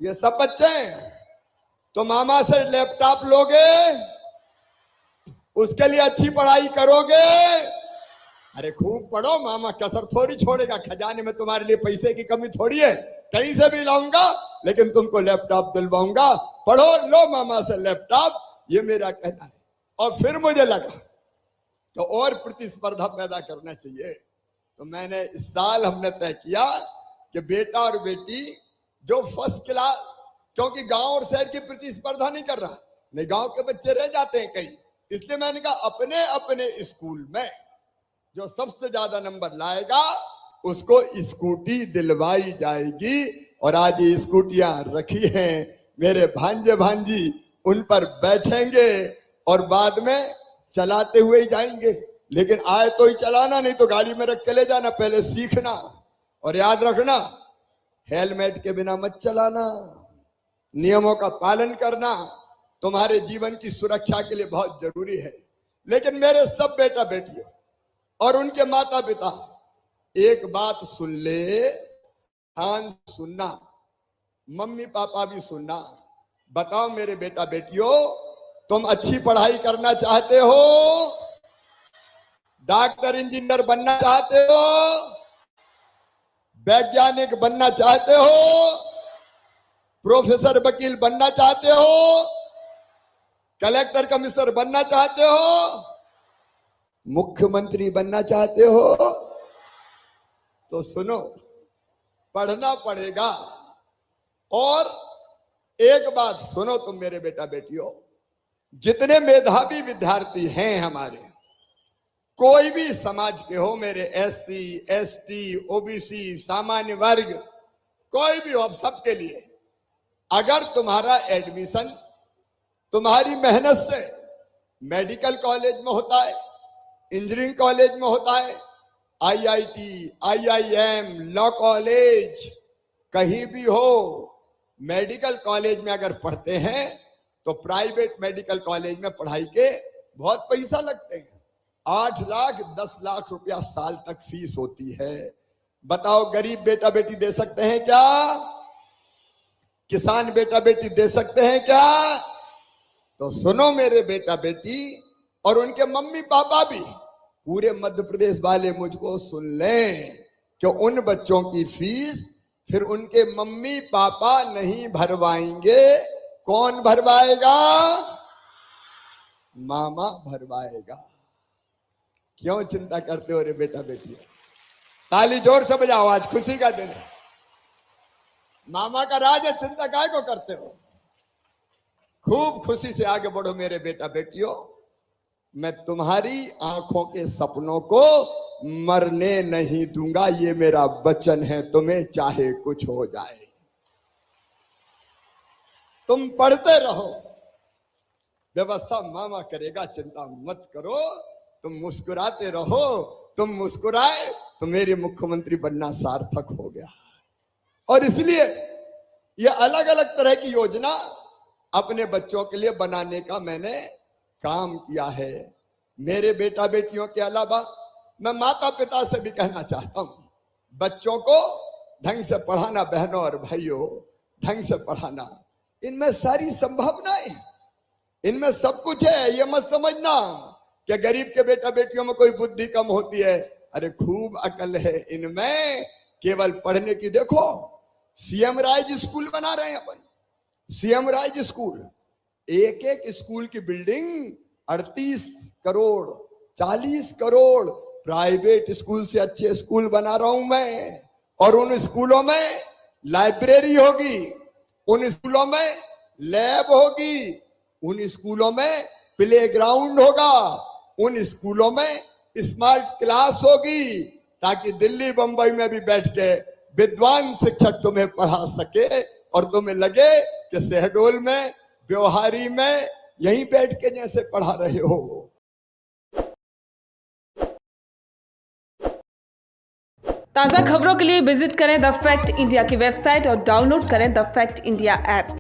ये सब बच्चे हैं। तो मामा से लैपटॉप लोगे, उसके लिए अच्छी पढ़ाई करोगे, अरे खूब पढ़ो, मामा कसर थोड़ी छोड़ेगा। खजाने में तुम्हारे लिए पैसे की कमी थोड़ी है, कहीं से भी लाऊंगा, लेकिन तुमको लैपटॉप दिलवाऊंगा। पढ़ो, लो मामा से लैपटॉप, ये मेरा कहना है। और फिर मुझे लगा तो और प्रतिस्पर्धा पैदा करना चाहिए। तो मैंने इस साल हमने तय किया कि बेटा और बेटी जो फर्स्ट क्लास, क्योंकि गांव और शहर की प्रतिस्पर्धा नहीं कर रहा, नहीं गांव के बच्चे रह जाते हैं कई, इसलिए मैंने कहा अपने अपने स्कूल में जो सबसे ज्यादा नंबर लाएगा उसको स्कूटी दिलवाई जाएगी। और आज ये स्कूटियां रखी हैं, मेरे भांजे भांजी उन पर बैठेंगे और बाद में चलाते हुए ही जाएंगे। लेकिन आए तो ही चलाना, नहीं तो गाड़ी में रख के ले जाना, पहले सीखना। और याद रखना, हेलमेट के बिना मत चलाना, नियमों का पालन करना तुम्हारे जीवन की सुरक्षा के लिए बहुत जरूरी है। लेकिन मेरे सब बेटा बेटियों और उनके माता पिता एक बात सुन ले, ध्यान सुनना, मम्मी पापा भी सुनना। बताओ मेरे बेटा बेटियों, तुम अच्छी पढ़ाई करना चाहते हो, डॉक्टर इंजीनियर बनना चाहते हो, वैज्ञानिक बनना चाहते हो, प्रोफेसर वकील बनना चाहते हो, कलेक्टर कमिश्नर बनना चाहते हो, मुख्यमंत्री बनना चाहते हो, तो सुनो, पढ़ना पड़ेगा। और एक बात सुनो तुम मेरे बेटा बेटियों, जितने मेधावी विद्यार्थी हैं हमारे, कोई भी समाज के हो, मेरे एससी, एसटी, ओबीसी, सामान्य वर्ग, कोई भी हो, सबके लिए अगर तुम्हारा एडमिशन तुम्हारी मेहनत से मेडिकल कॉलेज में होता है, इंजीनियरिंग कॉलेज में होता है, आईआईटी, आईआईएम, लॉ कॉलेज, कहीं भी हो, मेडिकल कॉलेज में अगर पढ़ते हैं तो प्राइवेट मेडिकल कॉलेज में पढ़ाई के बहुत पैसा लगते हैं। 8 लाख 10 लाख रुपया साल तक फीस होती है। बताओ गरीब बेटा बेटी दे सकते हैं क्या? किसान बेटा बेटी दे सकते हैं क्या? तो सुनो मेरे बेटा बेटी और उनके मम्मी पापा भी, पूरे मध्य प्रदेश वाले मुझको सुन लें कि उन बच्चों की फीस फिर उनके मम्मी पापा नहीं भरवाएंगे। कौन भरवाएगा? मामा भरवाएगा। क्यों चिंता करते हो रे बेटा बेटी? ताली जोर से बजाओ, आज खुशी का दिन है, मामा का राज है, चिंता काय को करते हो? खूब खुशी से आगे बढ़ो मेरे बेटा बेटियों। मैं तुम्हारी आंखों के सपनों को मरने नहीं दूंगा, ये मेरा वचन है तुम्हें, चाहे कुछ हो जाए। तुम पढ़ते रहो, व्यवस्था मामा करेगा, चिंता मत करो। तुम मुस्कुराते रहो, तुम मुस्कुराए तो मेरे मुख्यमंत्री बनना सार्थक हो गया। और इसलिए ये अलग अलग तरह की योजना अपने बच्चों के लिए बनाने का मैंने काम किया है। मेरे बेटा बेटियों के अलावा मैं माता पिता से भी कहना चाहता हूं, बच्चों को ढंग से पढ़ाना, बहनों और भाइयों, ढंग से पढ़ाना। इनमें सारी संभावनाएं, इनमें सब कुछ है। ये मत समझना कि गरीब के बेटा बेटियों में कोई बुद्धि कम होती है। अरे खूब अकल है इनमें, केवल पढ़ने की। देखो सीएम राइज स्कूल बना रहे हैं अपन, सीएम राइज स्कूल, एक एक स्कूल की building 38 crore 40 crore, private school से अच्छे स्कूल बना रहा हूं मैं। और उन स्कूलों में लाइब्रेरी होगी, उन स्कूलों में लैब होगी, उन स्कूलों में प्लेग्राउंड होगा, उन स्कूलों में स्मार्ट क्लास होगी, ताकि दिल्ली बंबई में भी बैठ के विद्वान शिक्षक तुम्हें पढ़ा सके और तुम्हें लगे कि शहडोल में, व्यवहारी में यहीं बैठ के जैसे पढ़ा रहे हो। ताज़ा खबरों के लिए विजिट करें द फैक्ट इंडिया की वेबसाइट और डाउनलोड करें द फैक्ट इंडिया ऐप।